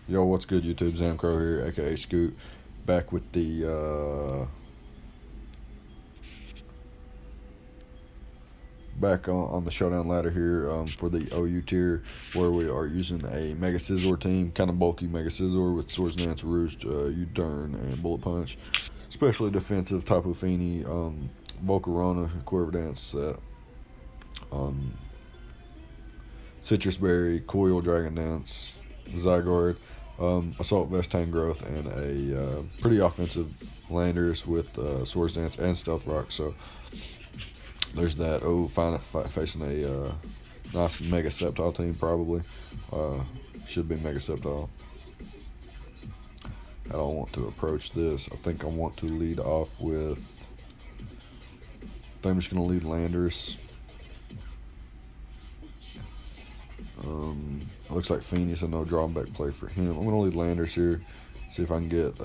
Yo, what's good, YouTube? Zamcrow here, aka Scoot, back with the back on the Showdown ladder here for the OU tier, where we are using a Mega Scizor team, kind of bulky Mega Scizor with Swords Dance, Roost, U-Turn, and Bullet Punch, especially defensive Tapu Fini, Volcarona, Quiver Dance set, um, Citrus Berry, Coil, Dragon Dance, Zygarde, Assault Vest, Tangrowth, and a pretty offensive Landers with Swords Dance and Stealth Rock. So there's that. Oh, facing a nice Mega Sceptile team, probably. Should be Mega Sceptile. I don't want to approach this. I think I want to lead off with. I think I'm just going to lead Landers. It looks like Phoenix, a no drawback play for him. I'm going to lead Landers here. See if I can get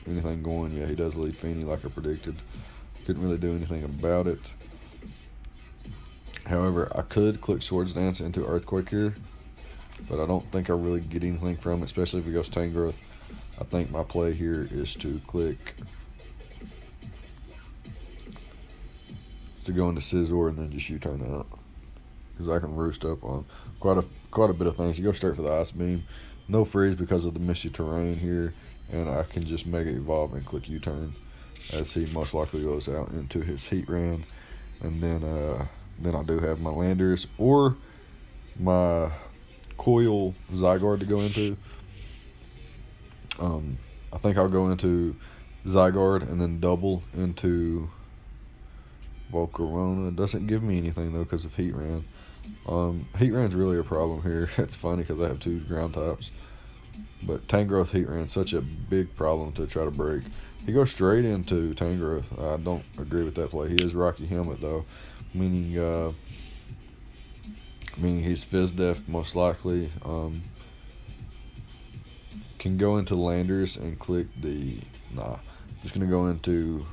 anything going. Yeah, he does lead Phoenix like I predicted. Couldn't really do anything about it. However, I could click Swords Dance into Earthquake here, but I don't think I really get anything from it, especially if it goes Tangrowth. I think my play here is to click to go into Scizor and then just U-turn out, because I can roost up on quite a bit of things. You go straight for the Ice Beam, no freeze because of the misty terrain here, and I can just Mega Evolve and click U-turn, as he most likely goes out into his Heatran, and then I do have my Landers or my Coil Zygarde to go into. I think I'll go into Zygarde and then double into Volcarona. It doesn't give me anything though because of Heatran. Heatran's really a problem here. It's funny because I have two ground types, but Tangrowth Heatran's such a big problem to try to break. He goes straight into Tangrowth. I don't agree with that play. He is Rocky Helmet though, meaning he's Fizz Def most likely. Can go into Landers and click the just gonna go into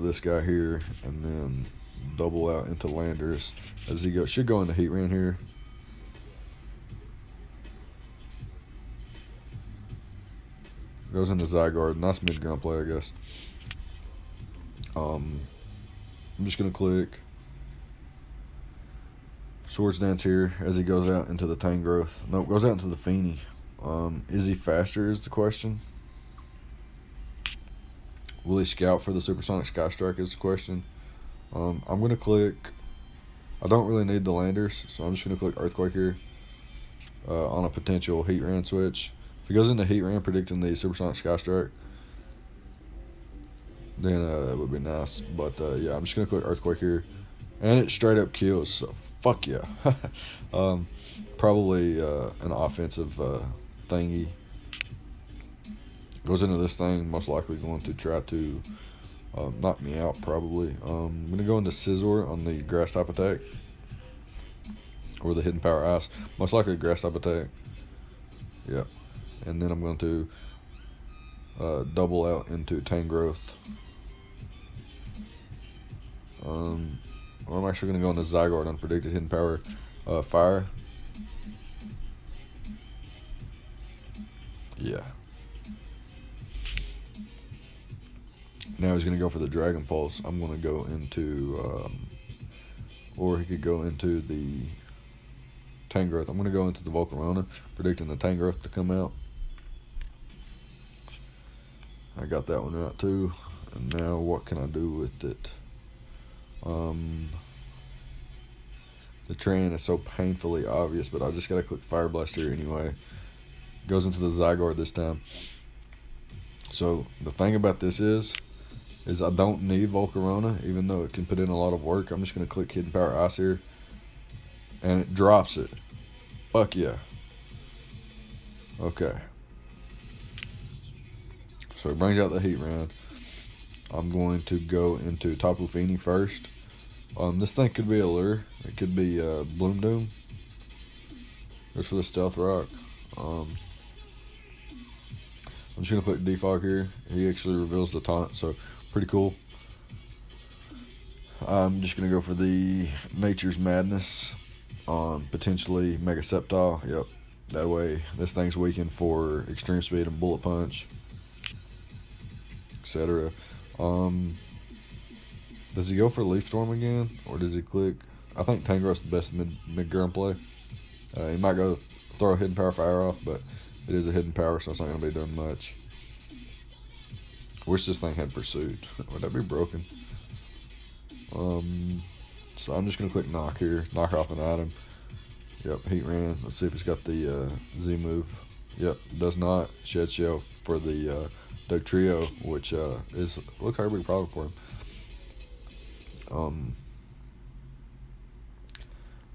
this guy here and then double out into Landers as he should go into Heatran here. Goes into Zygarde. Nice mid-ground play, I guess. I'm just going to click Swords Dance here as he goes out into the Tangrowth. Nope, goes out into the Fini. Is he faster is the question. Will he scout for the Supersonic Sky Strike is the question. I'm going to click. I don't really need the Landers, so I'm just going to click Earthquake here on a potential Heatran switch. If he goes into Heatran predicting the Supersonic Sky Strike, then that would be nice. But yeah, I'm just going to click Earthquake here. And it straight up kills, so fuck yeah. Probably an offensive thingy. Goes into this thing, most likely going to try to knock me out, probably. I'm going to go into Scizor on the Grass type attack. Or the Hidden Power Ice. Most likely Grass type attack. Yep. And then I'm going to double out into Tangrowth. I'm actually going to go into Zygarde on predicted Hidden Power Fire. Yeah. Now he's going to go for the Dragon Pulse. I'm going to go into, or he could go into the Tangrowth. I'm going to go into the Volcarona, predicting the Tangrowth to come out. I got that one out too. And now what can I do with it? The train is so painfully obvious, but I just got to click Fire Blast here anyway. Goes into the Zygarde this time. So the thing about this is I don't need Volcarona, even though it can put in a lot of work. I'm just going to click Hidden Power Ice here, and it drops it. Fuck yeah. Okay. So it brings out the Heatran. I'm going to go into Tapu Fini first. This thing could be a lure. It could be Bloom Doom. Goes for the Stealth Rock. I'm just going to click Defog here. He actually reveals the taunt, so pretty cool. I'm just going to go for the Nature's Madness. on potentially Mega Sceptile. Yep. That way, this thing's weakened for Extreme Speed and Bullet Punch, etc. Does he go for Leaf Storm again, or does he click? I think Tangrowth's the best mid ground play. He might go throw a Hidden Power Fire off, but it is a hidden power, so it's not going to be doing much. Wish this thing had Pursuit. Would that be broken? So I'm just going to click Knock here. Knock off an item. Yep, Heat Ran. Let's see if it's got the Z move. Yep, does not. Shed Shell for the Doug Trio, which looks like a big problem for him.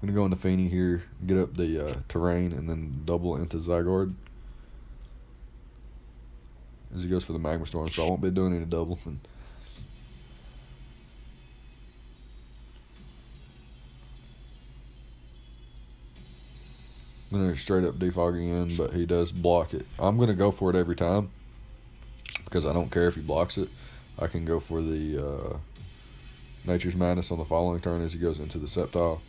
I'm going to go into Feeny here, get up the terrain, and then double into Zygarde as he goes for the Magma Storm, so I won't be doing any double. I'm going to straight up defog again, but he does block it. I'm going to go for it every time because I don't care if he blocks it. I can go for the Nature's Madness on the following turn as he goes into the Sceptile.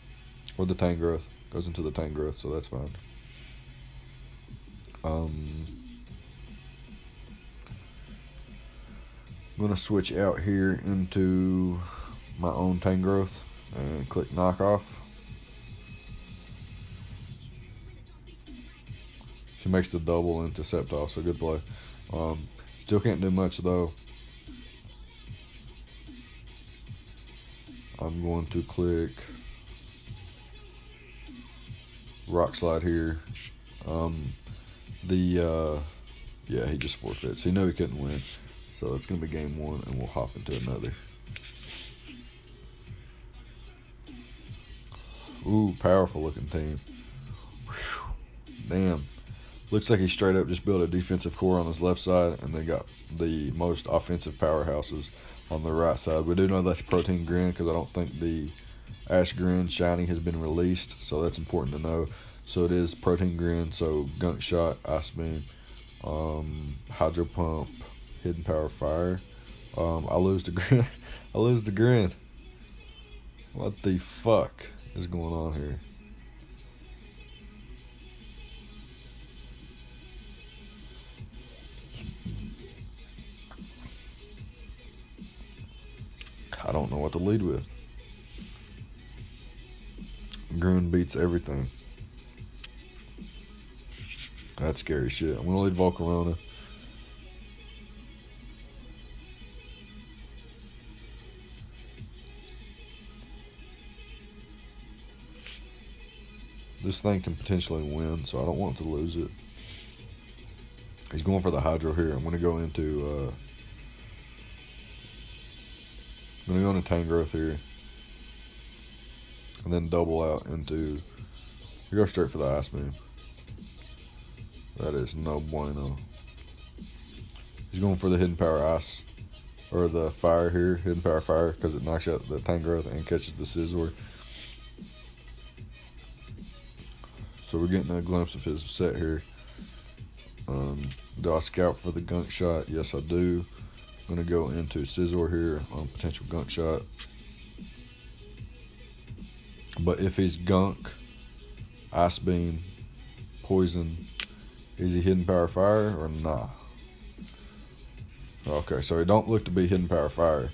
Or the Tangrowth. Goes into the Tangrowth, so that's fine. I'm going to switch out here into my own Tangrowth and click Knock Off. She makes the double into Sceptile, so good play. Still can't do much though. I'm going to click Rock Slide here. Yeah, he just forfeits. He knew he couldn't win, so it's going to be game one, and we'll hop into another. Ooh, powerful looking team. Whew. Damn. Looks like he straight up just built a defensive core on his left side, and they got the most offensive powerhouses on the right side. We do know that's Protein Grin because I don't think the Ash Grin Shiny has been released, so that's important to know. So it is Protein Grin, so Gunk Shot, Ice Beam, Hydro Pump, Hidden Power Fire. I lose the Grin. I lose the Grin. What the fuck is going on here? I don't know what to lead with. Grin beats everything. That's scary shit. I'm going to lead Volcarona. This thing can potentially win, so I don't want to lose it. He's going for the Hydro here. I'm going to go into Tangrowth here. And then double out into... We go straight for the Ice Beam. That is no bueno. He's going for the Hidden Power Ice. Or the Fire here. Hidden Power Fire, because it knocks out the Tangrowth and catches the Scizor. So we're getting a glimpse of his set here. Do I scout for the Gunk Shot? Yes, I do. I'm going to go into Scizor here on potential Gunk Shot. But if he's Gunk, Ice Beam, Poison, is he Hidden Power Fire or nah? Okay, so he don't look to be Hidden Power Fire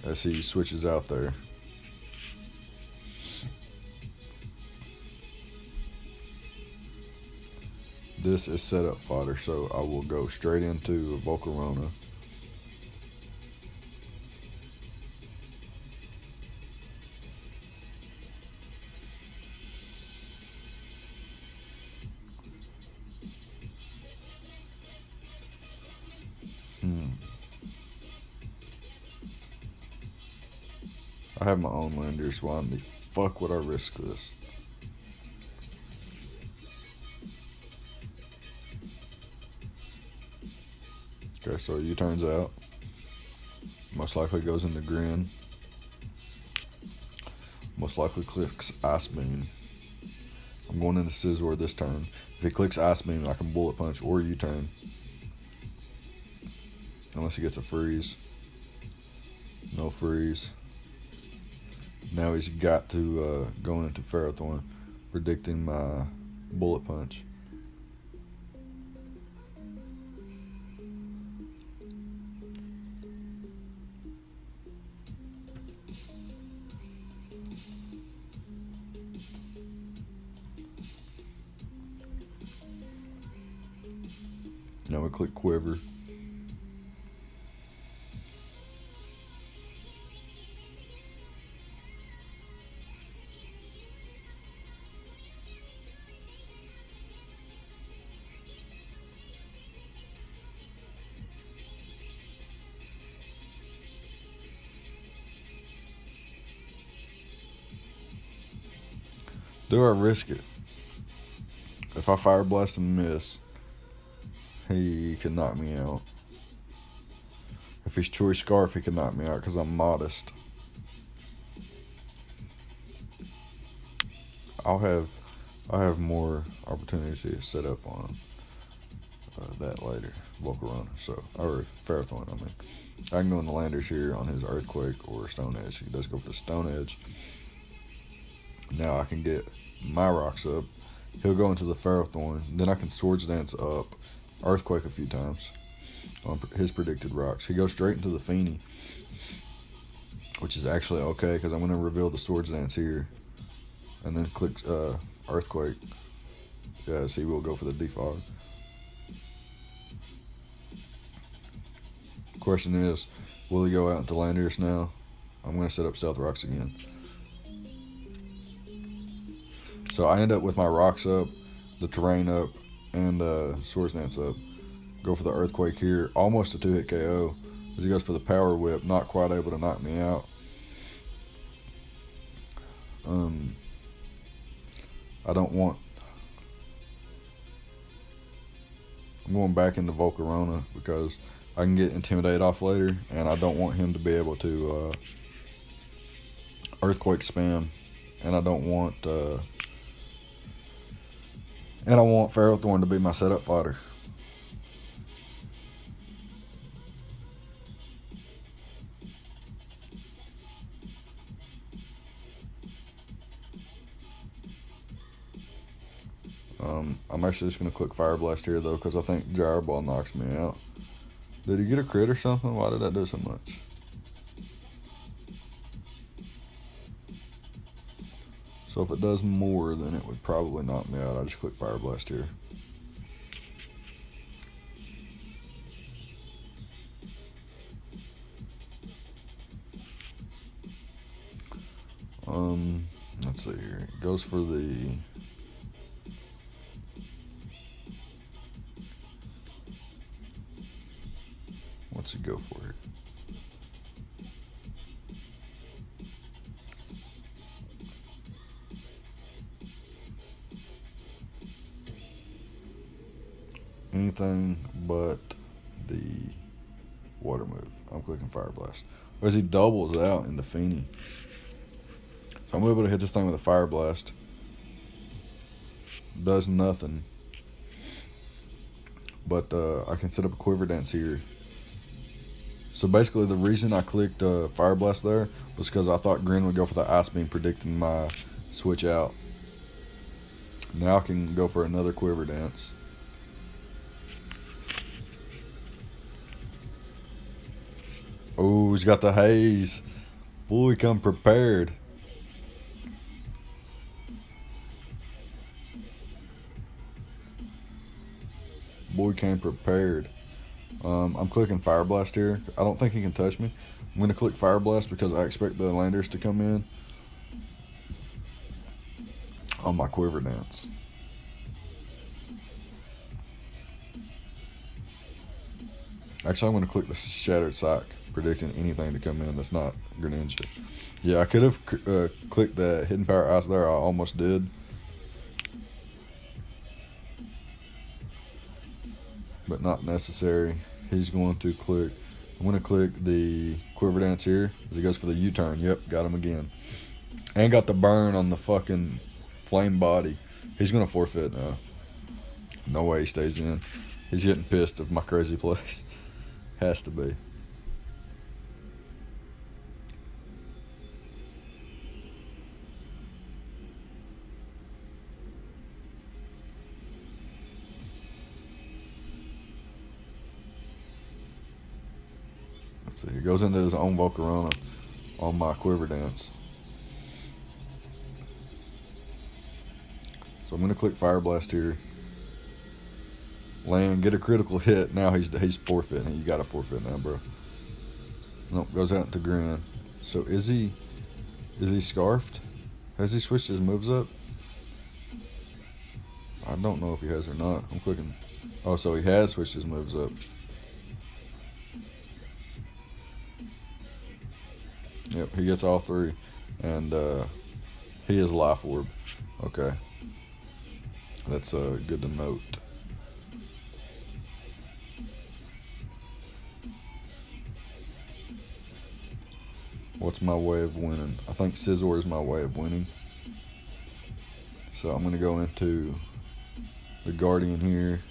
as he switches out there. This is setup fodder, so I will go straight into Volcarona. I have my own lander, so why in the fuck would I risk this? Okay, so U-turns out. Most likely goes into Grin. Most likely clicks Ice Beam. I'm going into Scizor this turn. If he clicks Ice Beam, I can Bullet Punch or U-turn. Unless he gets a freeze. No freeze. Now he's got to go into Ferrothorn, predicting my bullet punch. Now we click Quiver. Do I risk it? If I Fire Blast and miss, he can knock me out. If he's Choice Scarf, he can knock me out because I'm modest. I'll have more opportunity to set up on that later. Volcarona, or Ferrothorn, I mean. I can go in the landers here on his Earthquake or Stone Edge. He does go for the Stone Edge. Now I can get my rocks up. He'll go into the Ferrothorn. Then I can Swords Dance up Earthquake a few times on his predicted rocks. He goes straight into the Feeny, which is actually okay because I'm going to reveal the Swords Dance here. And then click Earthquake. Yes, he will go for the Defog. Question is, will he go out into Landers now? I'm going to set up Stealth Rocks again. So I end up with my rocks up, the terrain up, and Swords Dance up. Go for the Earthquake here, almost a 2-hit KO. As he goes for the Power Whip, not quite able to knock me out. I'm going back into Volcarona because I can get Intimidate off later, and I don't want him to be able to Earthquake spam, and I don't want Ferrothorn to be my setup fighter. I'm actually just going to click Fire Blast here, though, because I think Gyro Ball knocks me out. Did he get a crit or something? Why did that do so much? So if it does more, then it would probably knock me out. I just click Fire Blast here. Let's see here. It goes for the... What's he go for it? Anything but the water move. I'm clicking Fire Blast. As he doubles out in the Feeny. So I'm able to hit this thing with a Fire Blast. Does nothing. But I can set up a Quiver Dance here. So basically the reason I clicked Fire Blast there was because I thought Grin would go for the Ice Beam, predicting my switch out. Now I can go for another Quiver Dance. Oh, he's got the Haze. Boy, come prepared. Boy came prepared. I'm clicking Fire Blast here. I don't think he can touch me. I'm going to click Fire Blast because I expect the Landers to come in on my Quiver Dance. Actually, I'm going to click the Shattered Psych, predicting anything to come in that's not Greninja. Yeah, I could have clicked the Hidden Power Ice there. I almost did. But not necessary. He's going to click. I'm going to click the Quiver Dance here as he goes for the U-turn. Yep, got him again. And got the burn on the fucking flame body. He's going to forfeit now. No way he stays in. He's getting pissed of my crazy plays. Has to be. Let's see. He goes into his own Volcarona on my Quiver Dance. So I'm going to click Fire Blast here. Land, get a critical hit. Now he's forfeiting. You got to forfeit now, bro. Nope, goes out into Grin. So is he scarfed? Has he switched his moves up? I don't know if he has or not. I'm clicking. Oh, so he has switched his moves up. Yep, he gets all three. And he is Life Orb. Okay. That's good to note. What's my way of winning? I think Scizor is my way of winning. So I'm going to go into the Guardian here.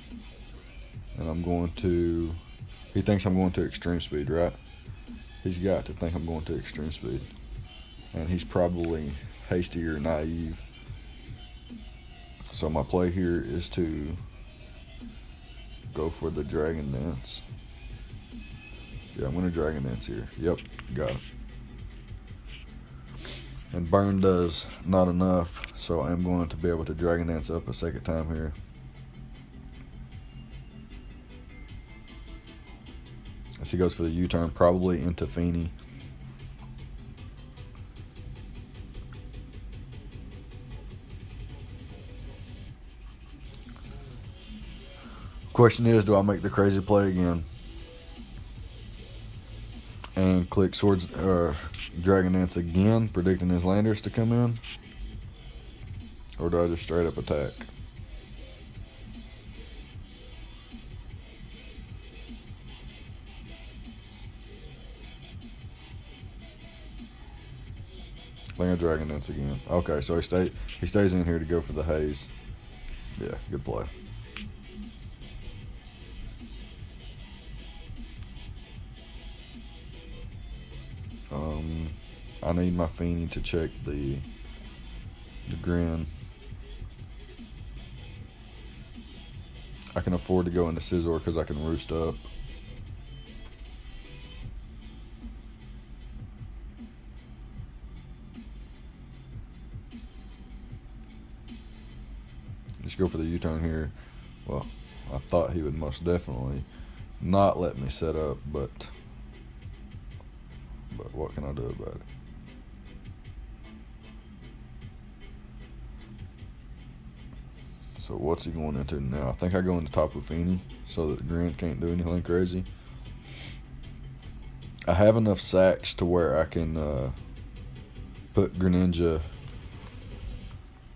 And I'm going to... He thinks I'm going to Extreme Speed, right? He's got to think I'm going to Extreme Speed. And he's probably hasty or naive. So my play here is to go for the Dragon Dance. Yeah, I'm going to Dragon Dance here. Yep, got it. And Burn does not enough, so I'm going to be able to Dragon Dance up a second time here. As he goes for the U-turn, probably into Feeny. Question is, do I make the crazy play again? And click Dragon Dance again, predicting his Landers to come in? Or do I just straight up attack? I think I Dragon Dance again. Okay, so he stays in here to go for the Haze. Yeah, good play. I need my Feeny to check the Grin. I can afford to go into Scizor because I can roost up. Just go for the U-turn here. Well, I thought he would most definitely not let me set up, but what can I do about it? So what's he going into now? I think I go into Tapu Fini so that Grin can't do anything crazy. I have enough sacks to where I can put Greninja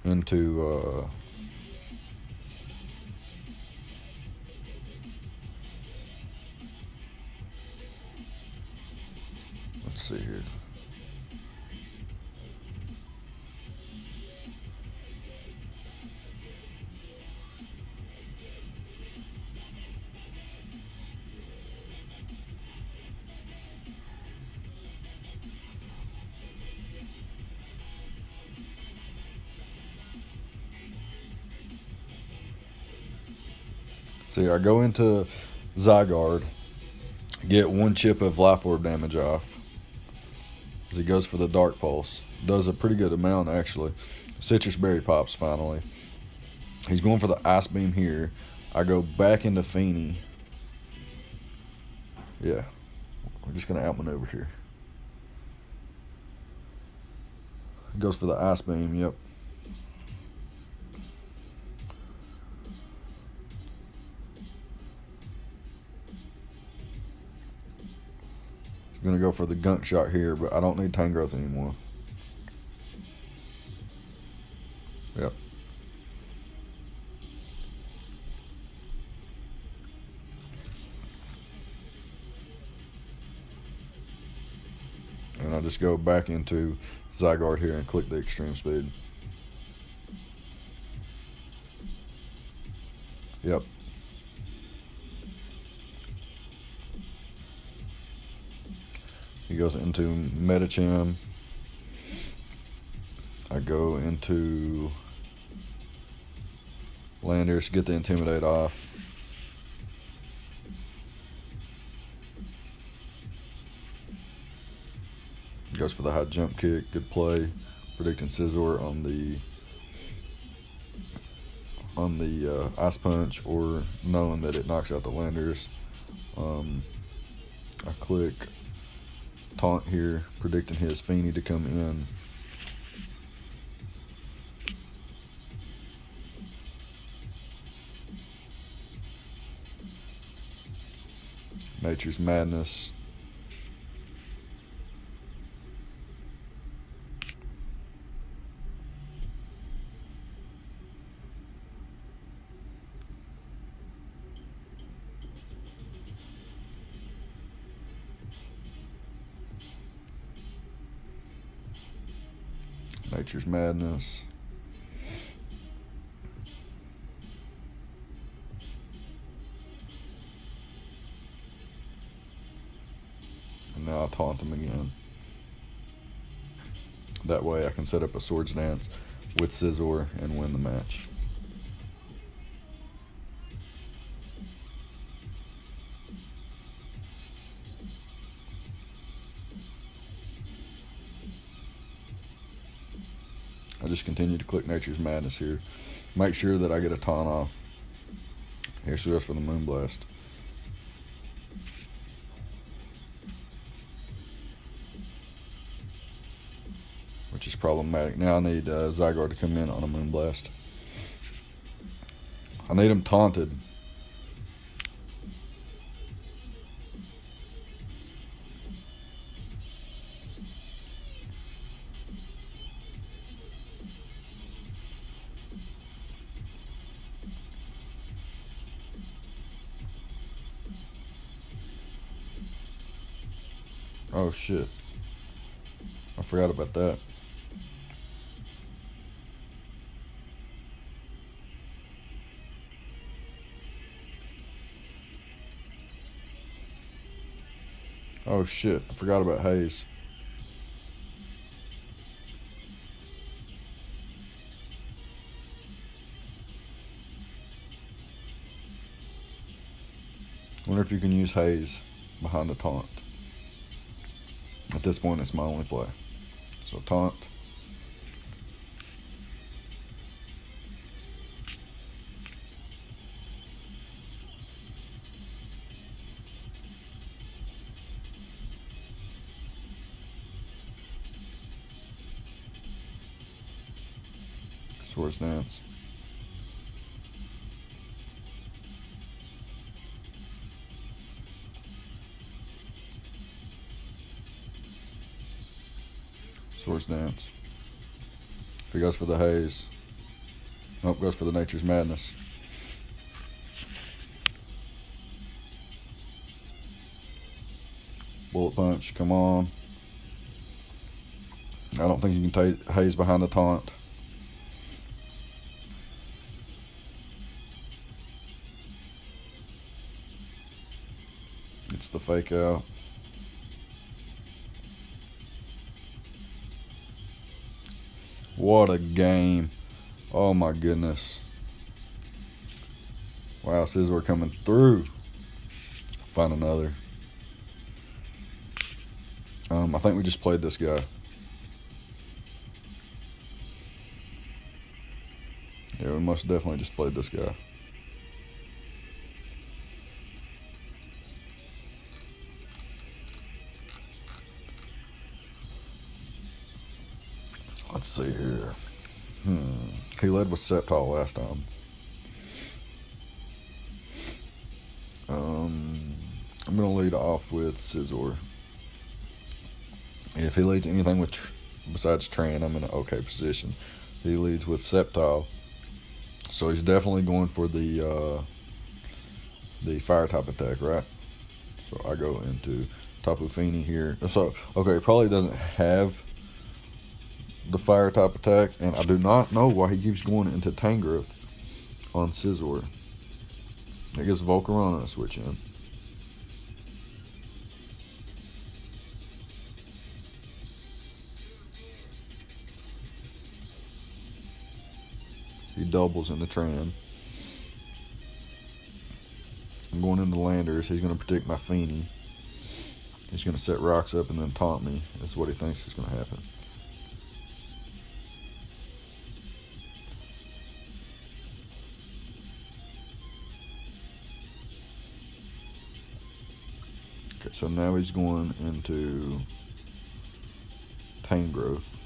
into let's see here. See, I go into Zygarde, get one chip of Life Orb damage off. As he goes for the Dark Pulse. Does a pretty good amount, actually. Citrus Berry pops, finally. He's going for the Ice Beam here. I go back into Feeny. Yeah. We're just going to outmaneuver here. He goes for the Ice Beam, yep. Gonna go for the Gunk Shot here, but I don't need Tangrowth anymore. Yep. And I just go back into Zygarde here and click the Extreme Speed. Yep. He goes into Medicham. I go into Landers, get the Intimidate off. Goes for the high jump kick. Good play. Predicting Scizor on the ice punch, or knowing that it knocks out the landers. I click taunt here, predicting his Feeny to come in. Nature's Madness. Nature's Madness. And now I'll taunt him again. That way I can set up a Swords Dance with Scizor and win the match. I just continue to click Nature's Madness here. Make sure that I get a taunt off. Here she goes for the Moonblast. Which is problematic. Now I need Zygarde to come in on a Moonblast. I need him taunted. Oh shit. I forgot about that. Oh shit, I forgot about Haze. Wonder if you can use Haze behind the taunt. At this point, it's my only play. So taunt. Swords Dance. Swords Dance. If he goes for the Haze. Nope, goes for the Nature's Madness. Bullet Punch, come on. I don't think you can take Haze behind the taunt. It's the fake out. What a game. Oh my goodness. Wow, Scizor coming through. Find another. I think we just played this guy. Yeah, we most definitely just played this guy. Let's see here. He led with Sceptile last time. I'm going to lead off with Scizor. If he leads anything with besides Tran, I'm in an okay position. He leads with Sceptile. So he's definitely going for the fire type attack, right? So I go into Tapu Fini here. So, okay, probably doesn't have the fire type attack, and I do not know why he keeps going into Tangrowth on Scizor. I guess Volcarona to switch in. He doubles in the Tran. I'm going into Landers. He's going to protect my Fini. He's going to set rocks up and then taunt me. That's what he thinks is going to happen. Okay, so now he's going into Tame Growth.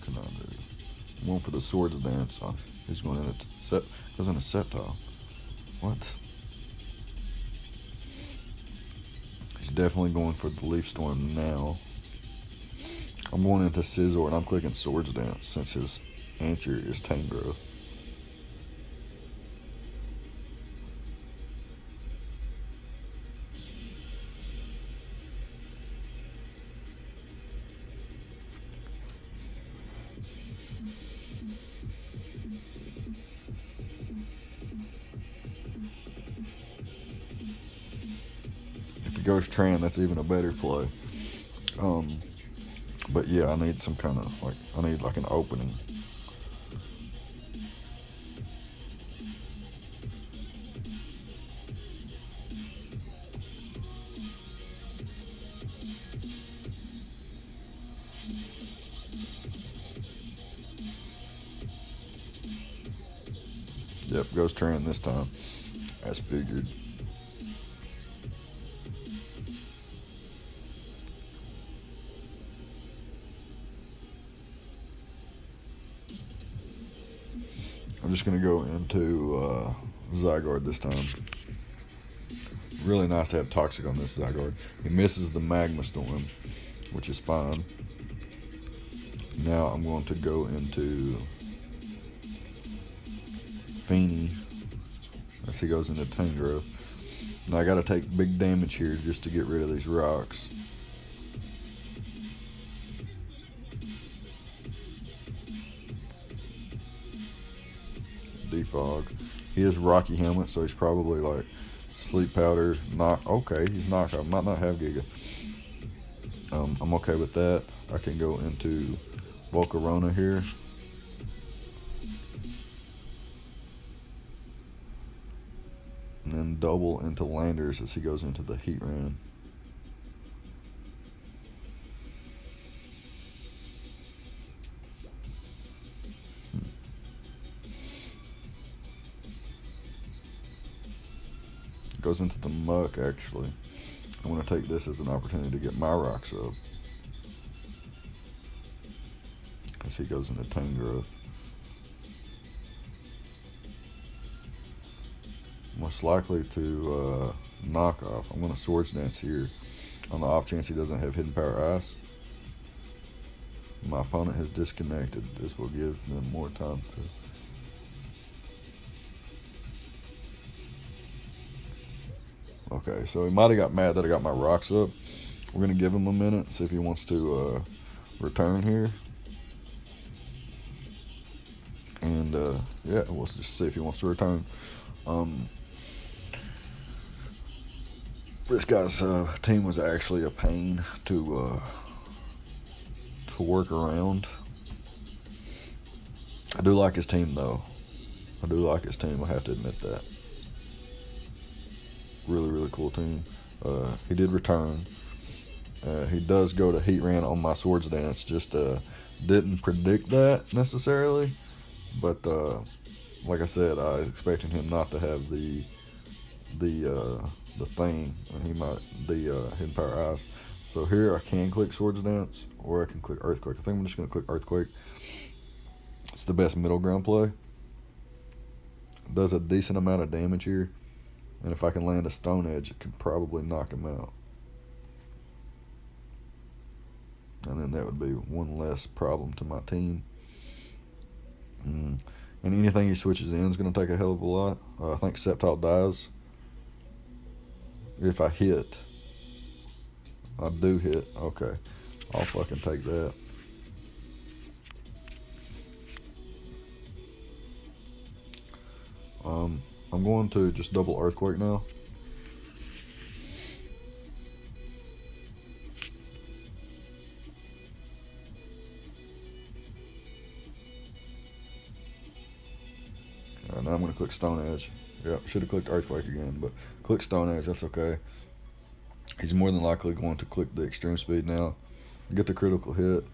What can I do? One for the Swords Dance. Oh, he's going into goes into Sceptile. What? He's definitely going for the Leaf Storm now. I'm going into Scizor and I'm clicking Swords Dance since his answer is Tame Growth. If he goes Tran, that's even a better play. But yeah, I need some kind of I need like an opening. Yep, goes Tran this time, as figured. I'm just going to go into Zygarde this time. Really nice to have Toxic on this Zygarde. He misses the Magma Storm, which is fine. Now I'm going to go into Feeny as he goes into Tangrowth. Now I got to take big damage here just to get rid of these rocks. Defog. He has Rocky Helmet, so he's probably like Sleep Powder. Okay, he's knocked out. Might not have Giga. I'm okay with that. I can go into Volcarona here. And then double into Landers as he goes into the Heatran. Goes into the Muck, actually. I'm going to take this as an opportunity to get my rocks up. As he goes into Tangrowth. Most likely to knock off. I'm going to Swords Dance here on the off chance he doesn't have Hidden Power Ice. My opponent has disconnected. This will give them more time to... Okay, so he might have got mad that I got my rocks up. We're going to give him a minute, see if he wants to return here. And, yeah, we'll just see if he wants to return. This guy's team was actually a pain to work around. I do like his team, though. I do like his team, I have to admit that. Really, really cool team. He did return. He does go to Heatran on my Swords Dance. Just didn't predict that necessarily. But like I said, I was expecting him not to have the thing. And he might the Hidden Power Ice. So here I can click Swords Dance, or I can click Earthquake. I think I'm just going to click Earthquake. It's the best middle ground play. Does a decent amount of damage here. And if I can land a Stone Edge, it can probably knock him out. And then that would be one less problem to my team. And anything he switches in is going to take a hell of a lot. I think Sceptile dies. If I hit. I do hit. Okay. I'll fucking take that. I'm going to just double Earthquake now. Now I'm going to click Stone Edge. Yep, should have clicked Earthquake again, but click Stone Edge, that's okay. He's more than likely going to click the extreme speed now, get the critical hit.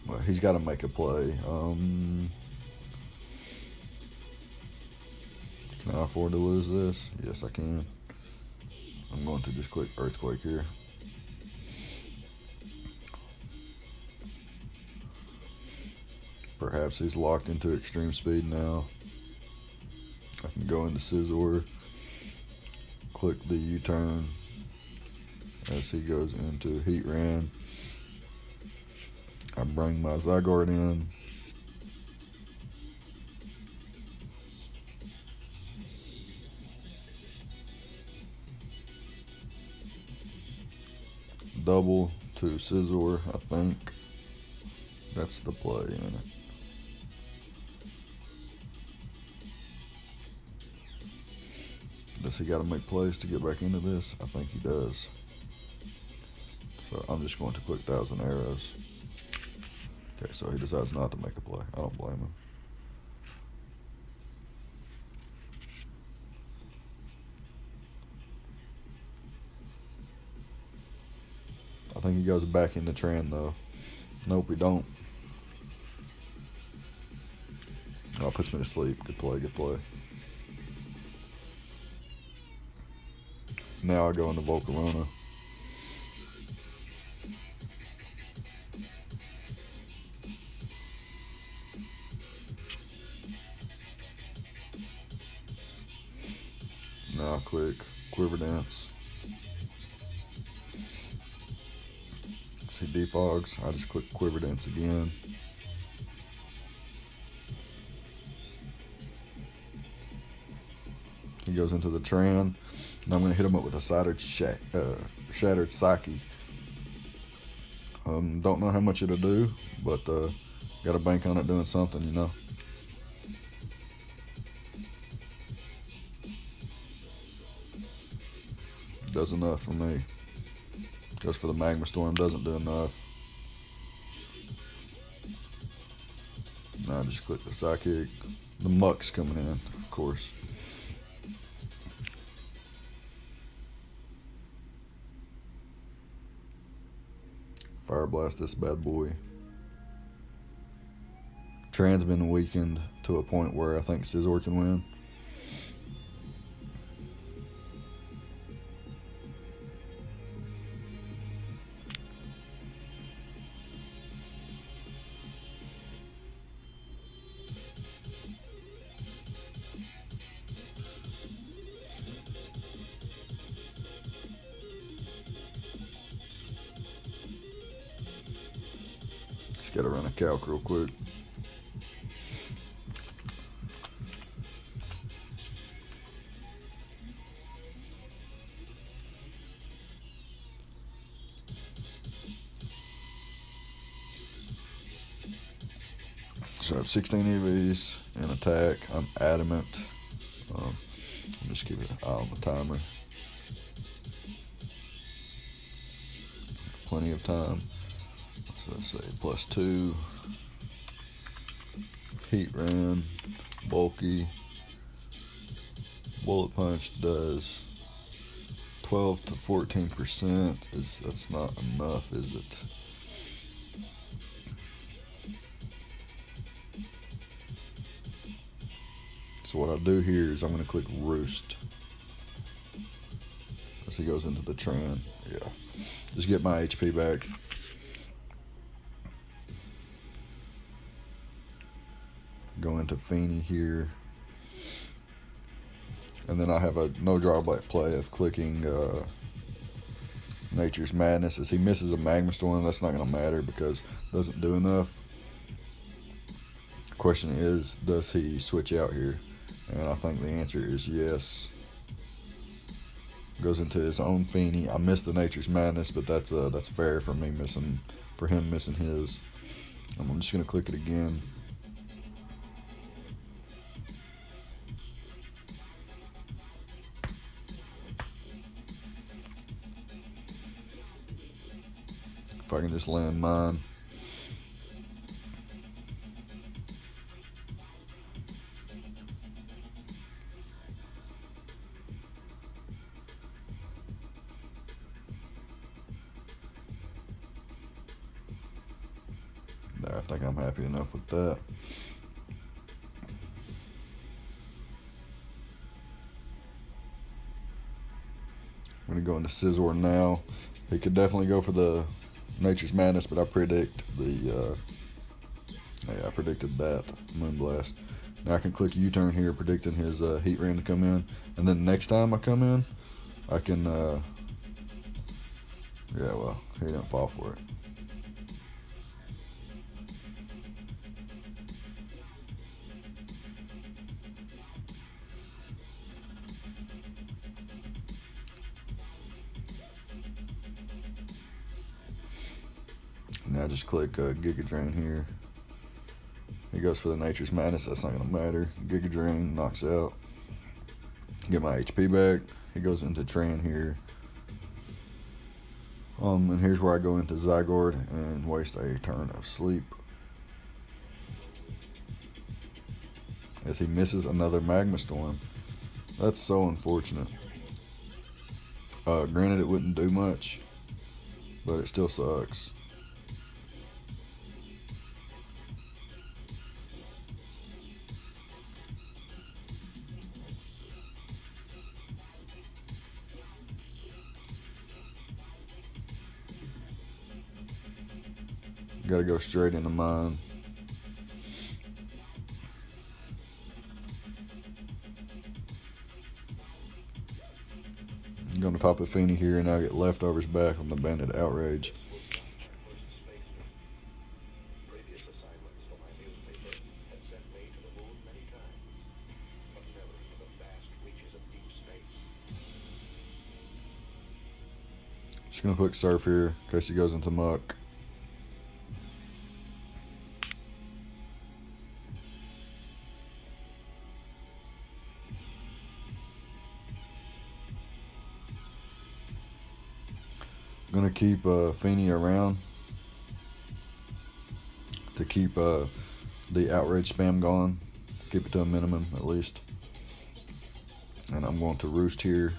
Well, he's got to make a play. Can I afford to lose this? Yes, I can. I'm going to just click Earthquake here. Perhaps he's locked into extreme speed now. I can go into Scizor, click the U-turn as he goes into Heatran. I bring my Zygarde in. Double to Scizor, I think. That's the play in it. Does he got to make plays to get back into this? I think he does. So I'm just going to click 1,000 Arrows. Okay, so he decides not to make a play. I don't blame him. I think he goes back into Tran though. Nope, he don't. Oh, puts me to sleep. Good play, good play. Now I go into Volcarona. Now I click Quiver Dance. See defogs. I just click Quiver Dance again. He goes into the Tran. Now I'm going to hit him up with a Shattered Psyche. Don't know how much it'll do, but got to bank on it doing something, you know. Does enough for me. Goes for the Magma Storm, doesn't do enough. Now I just click the Psychic. The Muck's coming in, of course. Fire Blast this bad boy. Tran's been weakened to a point where I think Scizor can win. Just gotta run a calc real quick. So I have 16 EVs in attack. I'm adamant. Just keep an eye on the timer. Plenty of time. So let's say +2. Heatran, bulky. Bullet Punch does 12 to 14%. That's not enough, is it? So what I'll do here is I'm going to click Roost as he goes into the Tran. Yeah, just get my HP back. Go into Feeny here. And then I have a no drawback play of clicking Nature's Madness. As he misses a Magma Storm, that's not going to matter because it doesn't do enough. The question is, does he switch out here? And I think the answer is yes. Goes into his own Feeny. I missed the Nature's Madness, but that's fair for me for him missing his. I'm just going to click it again. If I can just land mine. I think I'm happy enough with that. I'm going to go into Scizor now. He could definitely go for the Nature's Madness, but I predict the I predicted that Moonblast. Now I can click U-turn here, predicting his Heat Ram to come in, and then next time I come in, I can. Yeah, well, he didn't fall for it. Now just click Giga Drain here. He goes for the Nature's Madness. That's not going to matter. Giga Drain knocks out. Get my HP back. He goes into Tran here. And here's where I go into Zygarde and waste a turn of sleep. As he misses another Magma Storm. That's so unfortunate. Granted, it wouldn't do much, but it still sucks. Gotta go straight into mine. I'm gonna pop a Feeny here and I get leftovers back on the Banded Outrage. Just gonna click Surf here in case he goes into Muck. I'm gonna keep Feeny around to keep the outrage spam going. Keep it to a minimum at least. And I'm going to Roost here.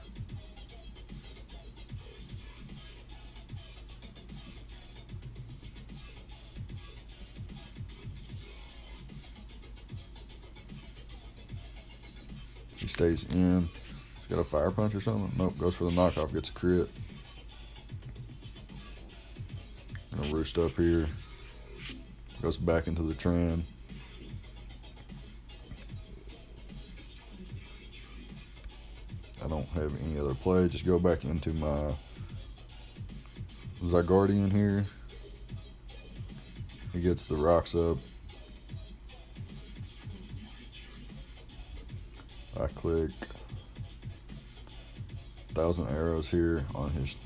He stays in. He's got a Fire Punch or something. Nope, goes for the knockoff, gets a crit. Gonna Roost up here. Goes back into the Tran. I don't have any other play. Just go back into my Zygardian here. He gets the rocks up. I click 1,000 arrows here on his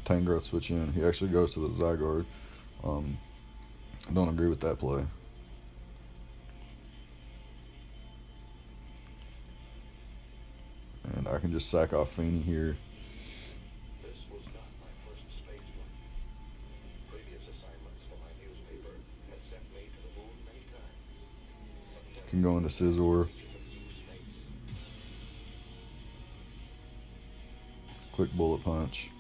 Tangrowth switch in. He actually goes to the Zygarde. I don't agree with that play. And I can just sack off Feeny here. Can go into Scizor. Click Bullet Punch.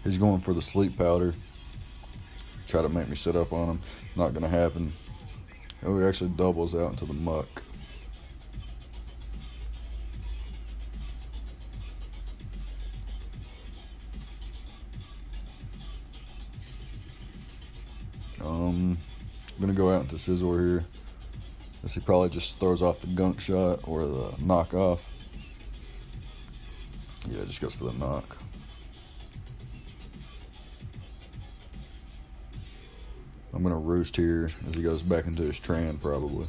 He's going for the Sleep Powder. Try to make me sit up on him. Not going to happen. Oh, he actually doubles out into the Muck. I'm going to go out into Scizor here. Guess he probably just throws off the Gunk Shot or the knockoff. Yeah, just goes for the knock. I'm going to Roost here as he goes back into his Tran probably.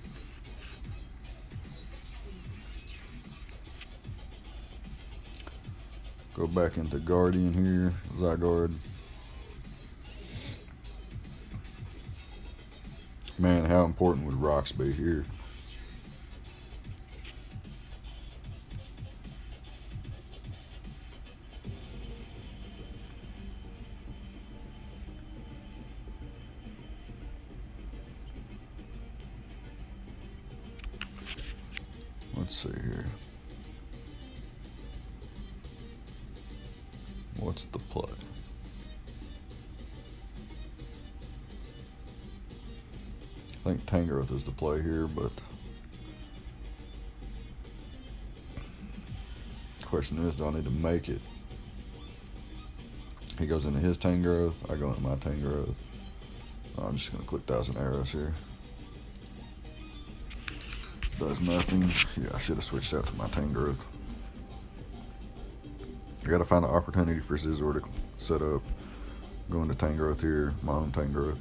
Go back into Guardian here, Zygarde. Man, how important would rocks be here? Let's see here. What's the play? I think Tangrowth is the play here, but the question is, do I need to make it? He goes into his Tangrowth, I go into my Tangrowth. I'm just going to click 1,000 arrows here. Does nothing. Yeah, I should have switched out to my Tangrowth. I got to find an opportunity for Scizor to set up. Go into Tangrowth here, my own Tangrowth.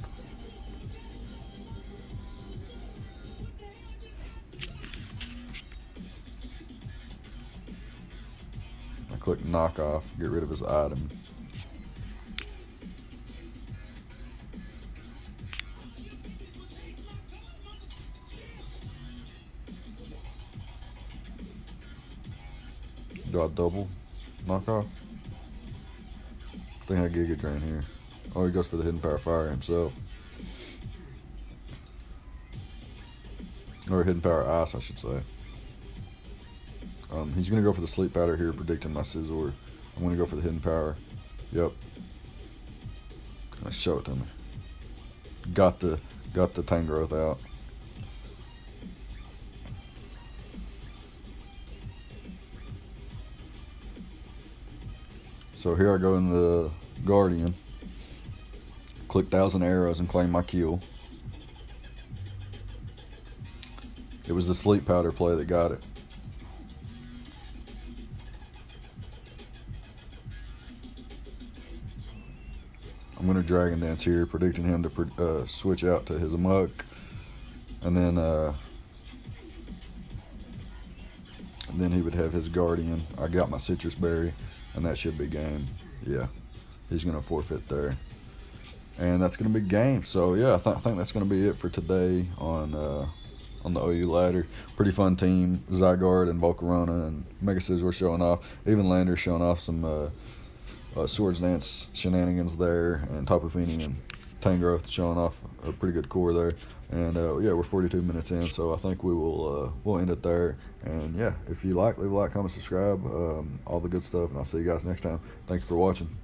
I click knock off, get rid of his item. Do I double knock off? I think I Giga Drain here. Oh, he goes for the Hidden Power Fire himself. Or Hidden Power Ice, I should say. He's going to go for the Sleep Powder here, predicting my Scizor. I'm going to go for the Hidden Power. Yep. Let's show it to me. Got the Tangrowth out. So here I go in the Guardian. Click 1,000 arrows and claim my kill. It was the Sleep Powder play that got it. I'm going to Dragon Dance here, predicting him to switch out to his Amok. And then he would have his Guardian. I got my Citrus Berry, and that should be game. Yeah, he's going to forfeit there. And that's going to be game. So, yeah, I think that's going to be it for today on the OU ladder. Pretty fun team. Zygarde and Volcarona and Mega Scizor showing off. Even Lander showing off some Swords Dance shenanigans there, and Tapu Fini and Tangrowth showing off a pretty good core there. And yeah, we're 42 minutes in, so I think we'll end it there. And yeah, if you like, leave a like, comment, subscribe, all the good stuff, and I'll see you guys next time. Thank you for watching.